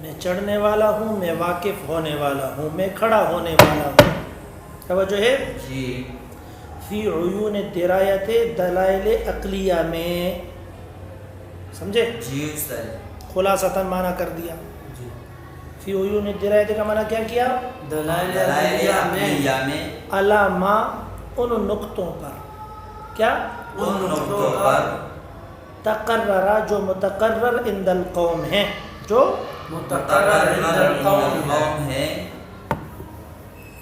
میں چڑھنے والا ہوں, میں واقف ہونے والا ہوں, میں کھڑا ہونے والا ہوں. توجہ ہے؟ جی. فی عیون الدرایت دلائل عقلیہ میں. سمجھے؟ جی سر. خلاصتاً معنی کر دیا. فی عیون الدرایت کا معنی کیا کیا؟ دلائل عقلیہ میں علامہ ان نقطوں پر. کیا؟ ان نقطوں پر. تقرر جو متقرر عند القوم ہیں. جو متقرر عند القوم ہے.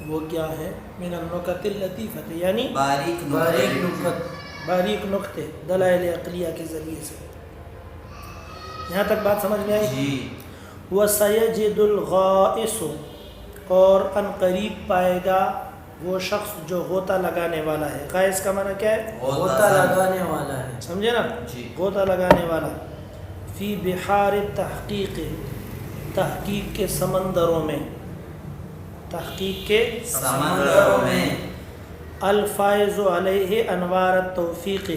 وہ کیا ہے؟ من النکت اللطیفۃ یعنی باریک نقط باریک نقطے دلائل عقلیہ کے ذریعے سے. یہاں تک بات سمجھ میں آئی؟ جی وَسَيَجِدُ الْغَائِسُ اور ان قریب پائے گا وہ شخص جو غوطہ لگانے والا ہے. غائس کا معنی کیا ہے؟ غوطہ لگانے والا ہے. سمجھے نا؟ جی. غوطہ لگانے والا. فی بحار التحقیق تحقیق کے سمندروں میں. تحقیق کے سمندروں میں. الفائز علیہ انوار التوفیق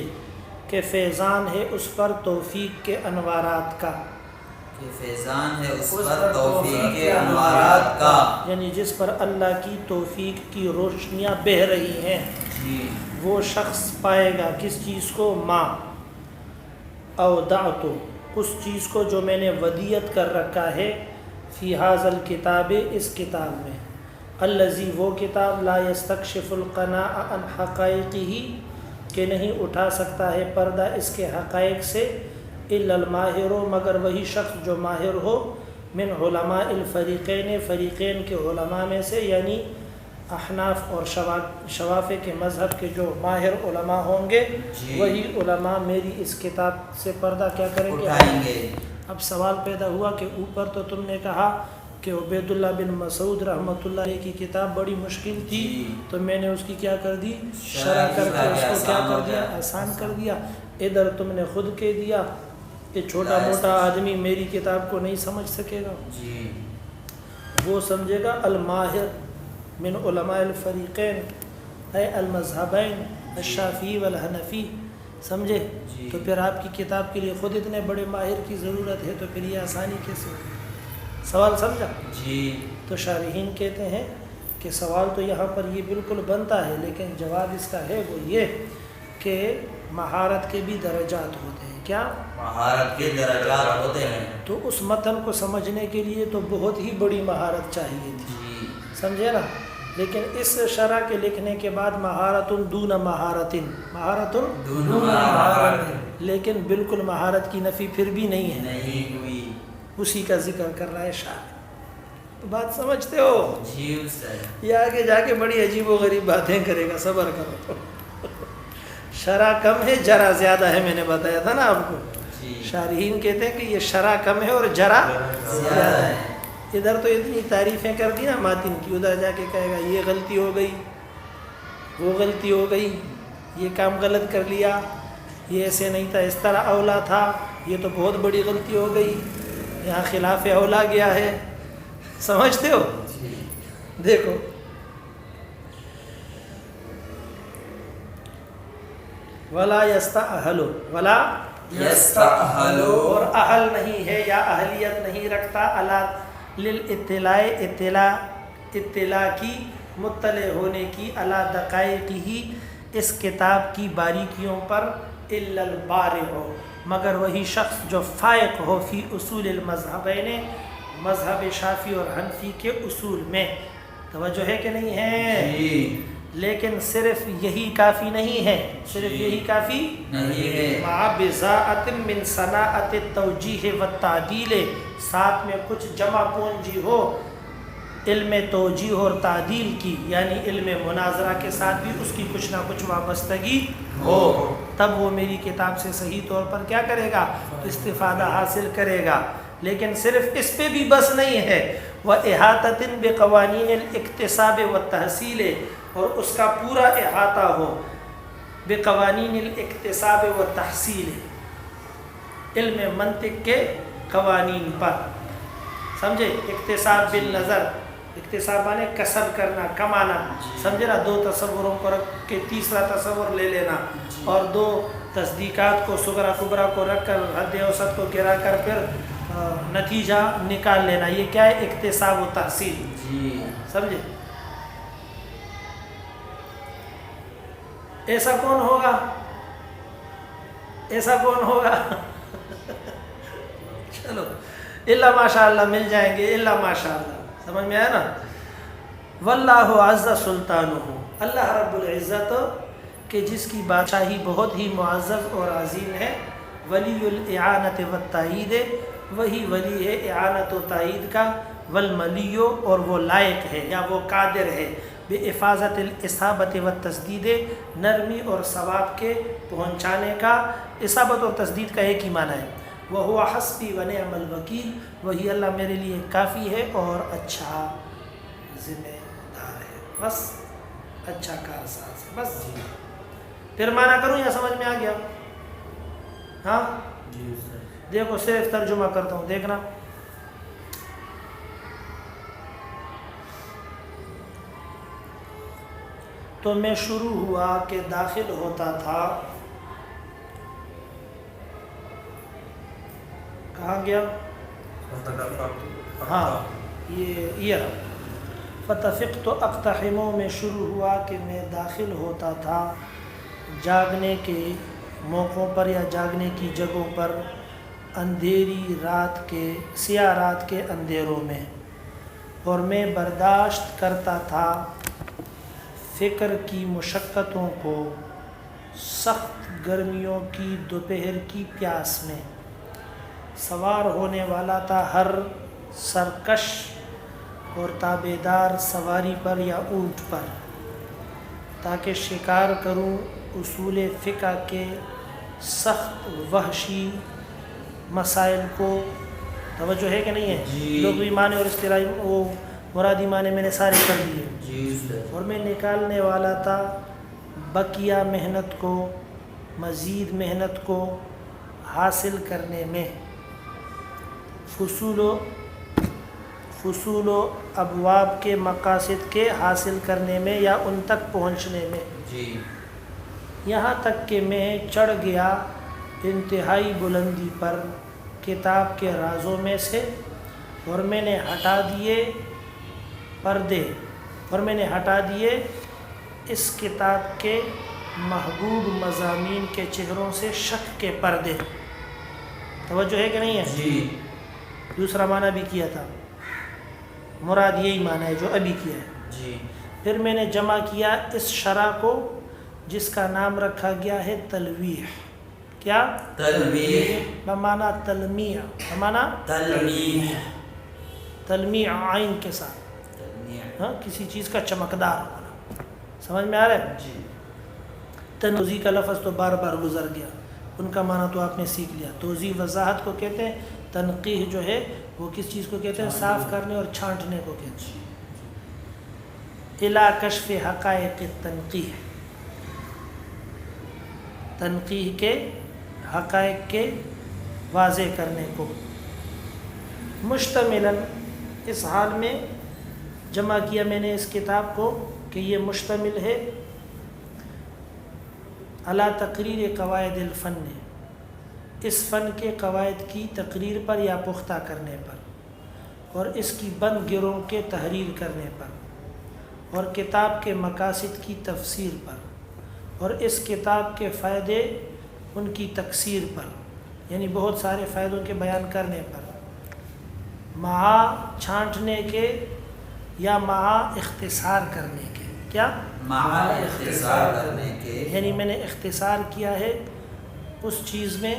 کہ فیضان ہے اس پر توفیق کے انوارات کا. کہ فیضان ہے اس پر توفیق کے انوارات کا. یعنی جس پر اللہ کی توفیق کی روشنیاں بہہ رہی ہیں. جی. وہ شخص پائے گا کس چیز کو؟ ما اودعتو اس چیز کو جو میں نے ودیعت کر رکھا ہے. فی ھذا الکتاب اس کتاب میں. الذی وہ کتاب لا یستکشف القناع عن حقائقہ کہ نہیں اٹھا سکتا ہے پردہ اس کے حقائق سے. الا الماہر مگر وہی شخص جو ماہر ہو. من علماء الفریقین فریقین کے علماء میں سے یعنی احناف اور شوافع کے مذہب کے جو ماہر علماء ہوں گے جی. وہی علماء میری اس کتاب سے پردہ کیا کریں گے؟ اٹھائیں گے. اب سوال پیدا ہوا کہ اوپر تو تم نے کہا کہ عبید اللہ بن مسعود رحمۃ اللہ علیہ کی کتاب بڑی مشکل تھی جی. تو میں نے اس کی کیا کر دی؟ شرح شرح کر کے اس کو آسان کیا ہو کر دیا؟ گیا. آسان کر دیا. ادھر تم نے خود کہہ دیا کہ چھوٹا موٹا آدمی میری کتاب کو نہیں سمجھ سکے گا. جی. وہ سمجھے گا الماہر من علماء الفریقین اے المذہبین الشافعی والحنفی. سمجھے؟ جی. تو پھر آپ کی کتاب کے لیے خود اتنے بڑے ماہر کی ضرورت ہے تو پھر یہ آسانی کیسے ہوگی؟ سوال سمجھا؟ جی. تو شارحین کہتے ہیں کہ سوال تو یہاں پر یہ بالکل بنتا ہے لیکن جواب اس کا ہے وہ یہ کہ مہارت کے بھی درجات ہوتے ہیں. کیا؟ مہارت کے درجات ہوتے ہیں. تو اس متن کو سمجھنے کے لیے تو بہت ہی بڑی مہارت چاہیے تھی. جی. سمجھے نا؟ لیکن اس شرح کے لکھنے کے بعد مہارت دون مہارت مہارت دون مہارت لیکن بالکل مہارت کی نفی پھر بھی نہیں ہے. نہیں ہوئی. اسی کا ذکر کر رہا ہے شاعر. تو بات سمجھتے ہو؟ جی استاد. یہ آگے جا کے بڑی عجیب و غریب باتیں کرے گا. صبر کرو. شرح کم ہے جرا زیادہ ہے. میں نے بتایا تھا نا آپ کو. جی. شارحین کہتے ہیں کہ یہ شرح کم ہے اور جرا زیادہ ہے. ادھر تو اتنی تعریفیں کر دی نا ماتن کی, ادھر جا کے کہے گا یہ غلطی ہو گئی, وہ غلطی ہو گئی, یہ کام غلط کر لیا, یہ ایسے نہیں تھا, اس طرح اولا تھا, یہ تو بہت بڑی غلطی ہو گئی, یہاں خلاف اولا گیا ہے. سمجھتے ہو؟ جی. دیکھو ولا یستاہل ولا یستاہل اور اہل نہیں ہے یا اہلیت نہیں رکھتا الا للاطلاع اطلاع کی مطلع ہونے کی الا دقائق ہی اس کتاب کی باریکیوں پر الا البارع مگر وہی شخص جو فائق ہو فی اصول المذہبین مذہب شافعی اور حنفی کے اصول میں. توجہ ہے کہ نہیں ہے؟ جی. لیکن صرف یہی کافی نہیں ہے, صرف یہی کافی نہیں ہے. مع بضاعت من صناعت التوجیہ والتعدیل ساتھ میں کچھ جمع پونجی ہو علم توجیہ اور تعدیل کی, یعنی علم مناظرہ کے ساتھ بھی اس کی کچھ نہ کچھ وابستگی ہو, تب وہ میری کتاب سے صحیح طور پر کیا کرے گا؟ استفادہ حاصل کرے گا. لیکن صرف اس پہ بھی بس نہیں ہے. وَإِحَاطَةٍ بِقَوَانِينِ الْاِقْتِصَابِ وَالتَّحْصِيلِ اور اس کا پورا احاطہ ہو بقوانین الاقتصاب والتحصیل علم منطق کے قوانین پر. سمجھے؟ اقتصاب بالنظر, اقتصاب مانے کسب کرنا, کمانا. سمجھے نا؟ دو تصوروں کو رکھ کے تیسرا تصور لے لینا اور دو تصدیقات کو صغرا کبرا کو رکھ کر حد اوسط کو گرا کر پھر نتیجہ نکال لینا. یہ کیا ہے؟ اقتصاب و تحصیل. جی. سمجھے؟ ایسا کون ہوگا؟ ایسا کون ہوگا؟ چلو الا ماشاء اللہ مل جائیں گے, الا ماشاء اللہ. سمجھ میں آیا نا؟ واللہ عز سلطانہ اللہ رب العزت کہ جس کی بادشاہی بہت ہی معزز اور عظیم ہے. ولی الاعانت والتائید وہی ولی ہے اعانت و تائید کا. والملیو اور وہ لائق ہے یا وہ قادر ہے بحفاظت الاصابت والتسدید نرمی اور ثواب کے پہنچانے کا. اصابت اور تسدید کا ایک ہی معنی ہے. وہو حسبی ونعم الوکیل، وہی اللہ میرے لیے کافی ہے اور اچھا ذمہ دار ہے، بس اچھا کارساز ہے، بس پھر معنی کروں یا سمجھ میں آ گیا؟ ہاں جی استاد دیکھو صرف ترجمہ کرتا ہوں، دیکھنا. تو میں شروع ہوا کہ داخل ہوتا تھا، کہاں گیا؟ ہاں یہ فتفقت اقتحم، میں شروع ہوا کہ میں داخل ہوتا تھا جاگنے کے موقعوں پر یا جاگنے کی جگہوں پر، اندھیری رات کے سیاہ رات کے اندھیروں میں، اور میں برداشت کرتا تھا فکر کی مشقتوں کو سخت گرمیوں کی دوپہر کی پیاس میں. سوار ہونے والا تھا ہر سرکش اور تابیدار سواری پر یا اونٹ پر، تاکہ شکار کروں اصول فقہ کے سخت وحشی مسائل کو. توجہ ہے کہ نہیں ہے؟ جی. لغوی معنی اور اصطلاحی وہ مرادی معنی میں نے سارے کر دیے. جی استاد. اور میں نکالنے والا تھا بقیہ محنت کو، مزید محنت کو حاصل کرنے میں، فصول و ابواب کے مقاصد کے حاصل کرنے میں یا ان تک پہنچنے میں. جی. یہاں تک کہ میں چڑھ گیا انتہائی بلندی پر کتاب کے رازوں میں سے، اور میں نے ہٹا دیے پردے، اور میں نے ہٹا دیے اس کتاب کے محبوب مضامین کے چہروں سے شک کے پردے. توجہ ہے کہ نہیں ہے؟ جی. دوسرا معنی بھی کیا تھا، مراد یہی معنی ہے جو ابھی کیا ہے. جی. پھر میں نے جمع کیا اس شرح کو جس کا نام رکھا گیا ہے تلویح. کیا؟ تلویح. بمعنی تلمیع، بمعنی تلویح. تلمیع عین کے ساتھ، تلویح. ہاں کسی چیز کا چمکدار ہونا. سمجھ میں آ رہا ہے؟ جی. تنوزی کا لفظ تو بار بار گزر گیا، ان کا معنی تو آپ نے سیکھ لیا. توضیح وضاحت کو کہتے ہیں، تنقیح جو ہے وہ کس چیز کو کہتے ہیں؟ صاف کرنے اور چھانٹنے کو کہتے ہیں. الی کشف حقائق التنقیح، تنقیح کے حقائق کے واضح کرنے کو. مشتملاً، اس حال میں جمع کیا میں نے اس کتاب کو کہ یہ مشتمل ہے علی تقریر قواعد الفن، اس فن کے قواعد کی تقریر پر یا پختہ کرنے پر، اور اس کی بند گیروں کے تحریر کرنے پر، اور کتاب کے مقاصد کی تفسیر پر، اور اس کتاب کے فائدے ان کی تکثیر پر، یعنی بہت سارے فائدوں کے بیان کرنے پر، مہا چھانٹنے کے یا مہا اختصار کرنے کے. کیا؟ مہا اختصار کرنے کے. یعنی میں نے اختصار کیا ہے اس چیز میں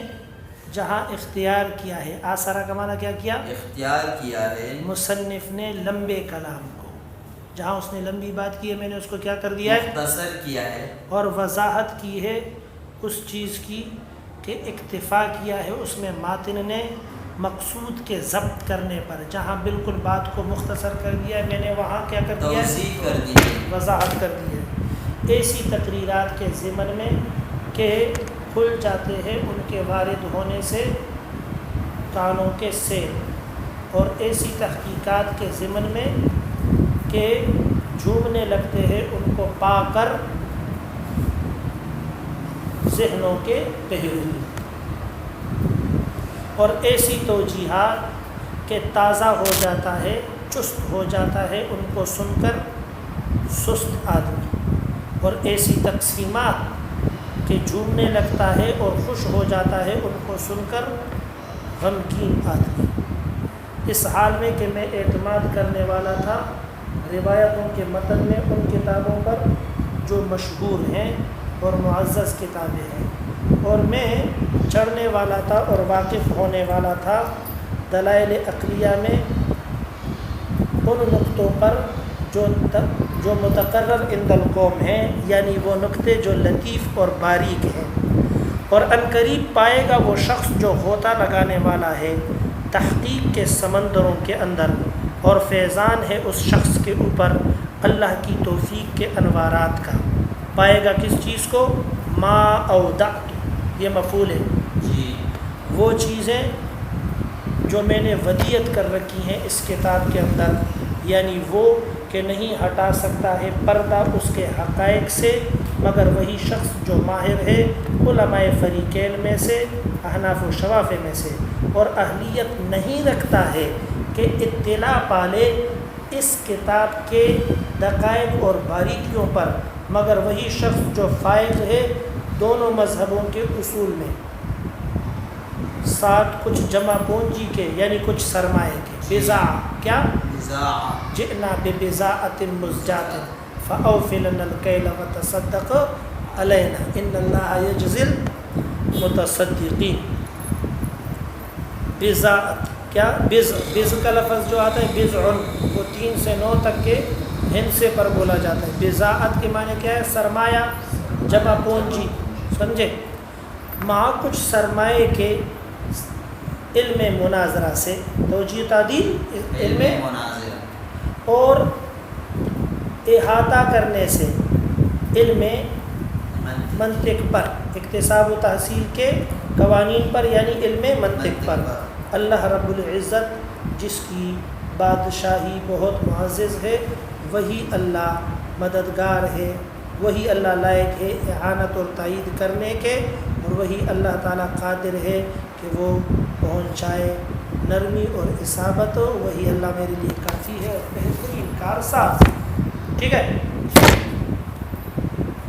جہاں اختیار کیا ہے. آثارہ کا معنی کیا کیا؟ اختیار کیا ہے. مصنف نے لمبے کلام کو، جہاں اس نے لمبی بات کی ہے میں نے اس کو کیا کر دیا ہے؟ مختصر کیا ہے. اور وضاحت کی ہے اس چیز کی کہ اکتفا کیا ہے اس میں ماتن نے مقصود کے ضبط کرنے پر. جہاں بالکل بات کو مختصر کر دیا ہے میں نے وہاں کیا کر دیا ہے؟ توضیح کر دی ہے. وضاحت کر دی ہے. ایسی تقریرات کے ضمن میں کہ کھل جاتے ہیں ان کے وارد ہونے سے کانوں کے سیر، اور ایسی تحقیقات کے ضمن میں کہ جھومنے لگتے ہیں ان کو پا کر ذہنوں کے پہلو، اور ایسی توجیحات کہ تازہ ہو جاتا ہے، چست ہو جاتا ہے ان کو سن کر سست آدمی، اور ایسی تقسیمات کہ جھومنے لگتا ہے اور خوش ہو جاتا ہے ان کو سن کر غمگین آدمی. اس حال میں کہ میں اعتماد کرنے والا تھا روایتوں کے متن میں ان کتابوں پر جو مشہور ہیں اور معزز کتابیں ہیں، اور میں چڑھنے والا تھا اور واقف ہونے والا تھا دلائل عقلیہ میں ان نقطوں پر جو متقرر عند القوم ہیں، یعنی وہ نقطے جو لطیف اور باریک ہیں، اور عنقریب پائے گا وہ شخص جو غوطہ لگانے والا ہے تحقیق کے سمندروں کے اندر، اور فیضان ہے اس شخص کے اوپر اللہ کی توفیق کے انوارات کا۔ پائے گا کس چیز کو؟ ما اودعت، یہ مفعول ہے، جی وہ چیزیں جو میں نے ودیعت کر رکھی ہیں اس کتاب کے اندر، یعنی وہ کہ نہیں ہٹا سکتا ہے پردہ اس کے حقائق سے مگر وہی شخص جو ماہر ہے علماء فریقین میں سے، احناف و شوافع میں سے، اور اہلیت نہیں رکھتا ہے کہ اطلاع پالے اس کتاب کے دقائق اور باریکیوں پر مگر وہی شخص جو فائز ہے دونوں مذہبوں کے اصول میں، ساتھ کچھ جمع پونجی کے یعنی کچھ سرمایہ کے، بضاع کیا؟ جئنا ببضاعۃ مزجاۃ فاوف لنا الکیل وتصدق علینا ان اللہ یجزی المتصدقین۔ بضاعت کیا؟ بضع کا لفظ جو آتا ہے بضع، وہ 3 سے 9 تک کے ہندسے پر بولا جاتا ہے۔ بضاعت کے معنی کیا ہے؟ سرمایہ، جمع پونجی، سمجھے؟ مع کچھ سرمایہ کے علم مناظرہ سے، توجیہ تعدیل علم مناظرہ، اور احاطہ کرنے سے علم منطق پر، اکتساب و تحصیل کے قوانین پر یعنی علم منطق پر۔ اللہ رب العزت جس کی بادشاہی بہت معزز ہے وہی اللہ مددگار ہے، وہی اللہ لائق ہے اعانت اور تائید کرنے کے، اور وہی اللہ تعالیٰ قادر ہے کہ وہ پہنچائے نرمی اور اصابت، وہی اللہ میرے لیے کافی ہے اور بہترین کارساز۔ ٹھیک ہے،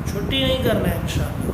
چھٹی نہیں کرنا ہے انشاءاللہ۔